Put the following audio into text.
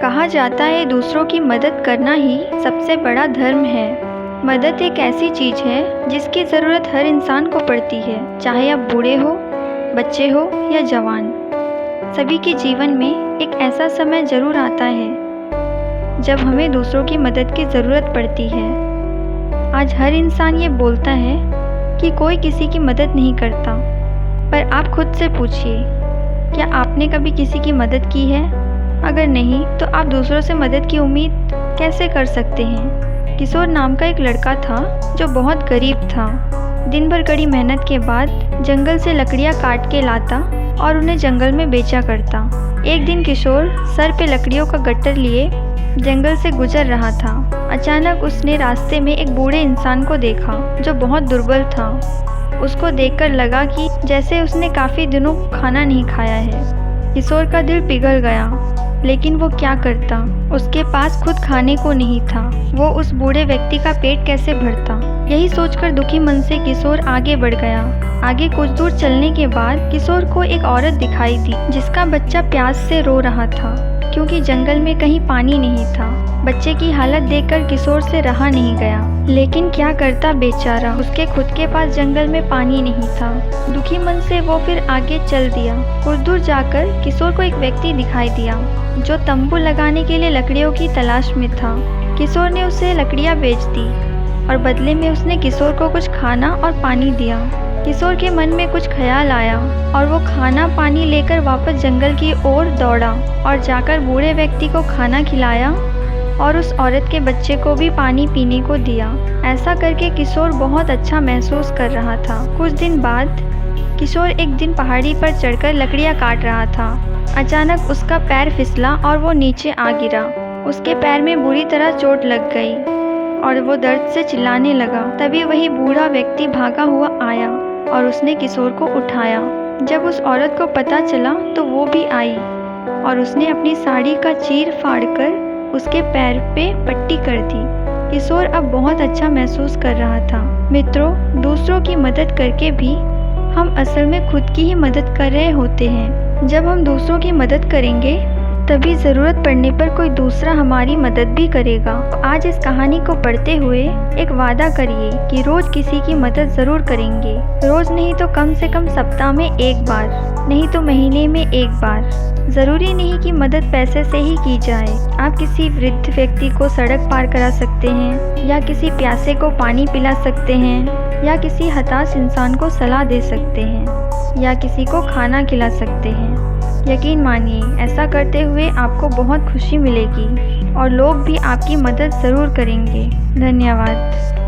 कहा जाता है दूसरों की मदद करना ही सबसे बड़ा धर्म है। मदद एक ऐसी चीज़ है जिसकी ज़रूरत हर इंसान को पड़ती है, चाहे आप बूढ़े हो, बच्चे हो या जवान। सभी के जीवन में एक ऐसा समय ज़रूर आता है जब हमें दूसरों की मदद की ज़रूरत पड़ती है। आज हर इंसान ये बोलता है कि कोई किसी की मदद नहीं करता, पर आप खुद से पूछिए, क्या आपने कभी किसी की मदद की है? अगर नहीं, तो आप दूसरों से मदद की उम्मीद कैसे कर सकते हैं? किशोर नाम का एक लड़का था जो बहुत गरीब था। दिन भर कड़ी मेहनत के बाद जंगल से लकड़ियाँ काट के लाता और उन्हें जंगल में बेचा करता। एक दिन किशोर सर पे लकड़ियों का गट्टर लिए जंगल से गुजर रहा था। अचानक उसने रास्ते में एक बूढ़े इंसान को देखा जो बहुत दुर्बल था। उसको देखकर लगा कि जैसे उसने काफ़ी दिनों खाना नहीं खाया है। किशोर का दिल पिघल गया, लेकिन वो क्या करता? उसके पास खुद खाने को नहीं था। वो उस बूढ़े व्यक्ति का पेट कैसे भरता? यही सोचकर दुखी मन से किशोर आगे बढ़ गया। आगे कुछ दूर चलने के बाद किशोर को एक औरत दिखाई दी जिसका बच्चा प्यास से रो रहा था, क्योंकि जंगल में कहीं पानी नहीं था। बच्चे की हालत देखकर किशोर से रहा नहीं गया, लेकिन क्या करता बेचारा, उसके खुद के पास जंगल में पानी नहीं था। दुखी मन से वो फिर आगे चल दिया। कुछ दूर जाकर किशोर को एक व्यक्ति दिखाई दिया जो तंबू लगाने के लिए लकड़ियों की तलाश में था। किशोर ने उसे लकड़ियाँ बेच दी और बदले में उसने किशोर को कुछ खाना और पानी दिया। किशोर के मन में कुछ ख्याल आया और वो खाना पानी लेकर वापस जंगल की ओर दौड़ा और जाकर बूढ़े व्यक्ति को खाना खिलाया और उस औरत के बच्चे को भी पानी पीने को दिया। ऐसा करके किशोर बहुत अच्छा महसूस कर रहा था। कुछ दिन बाद किशोर एक दिन पहाड़ी पर चढ़कर लकड़ियाँ काट रहा था। अचानक उसका पैर फिसला और वो नीचे आ गिरा। उसके पैर में बुरी तरह चोट लग गई और वो दर्द से चिल्लाने लगा। तभी वही बूढ़ा व्यक्ति भागा हुआ आया और उसने किशोर को उठाया। जब उस औरत को पता चला तो वो भी आई और उसने अपनी साड़ी का चीर फाड़ कर उसके पैर पे पट्टी कर दी। किशोर अब बहुत अच्छा महसूस कर रहा था। मित्रों, दूसरों की मदद करके भी हम असल में खुद की ही मदद कर रहे होते हैं। जब हम दूसरों की मदद करेंगे तभी ज़रूरत पड़ने पर कोई दूसरा हमारी मदद भी करेगा। तो आज इस कहानी को पढ़ते हुए एक वादा करिए कि रोज़ किसी की मदद ज़रूर करेंगे। रोज़ नहीं तो कम से कम सप्ताह में एक बार, नहीं तो महीने में एक बार। ज़रूरी नहीं कि मदद पैसे से ही की जाए। आप किसी वृद्ध व्यक्ति को सड़क पार करा सकते हैं, या किसी प्यासे को पानी पिला सकते हैं, या किसी हताश इंसान को सलाह दे सकते हैं, या किसी को खाना खिला सकते हैं। यकीन मानिए, ऐसा करते हुए आपको बहुत खुशी मिलेगी और लोग भी आपकी मदद ज़रूर करेंगे। धन्यवाद।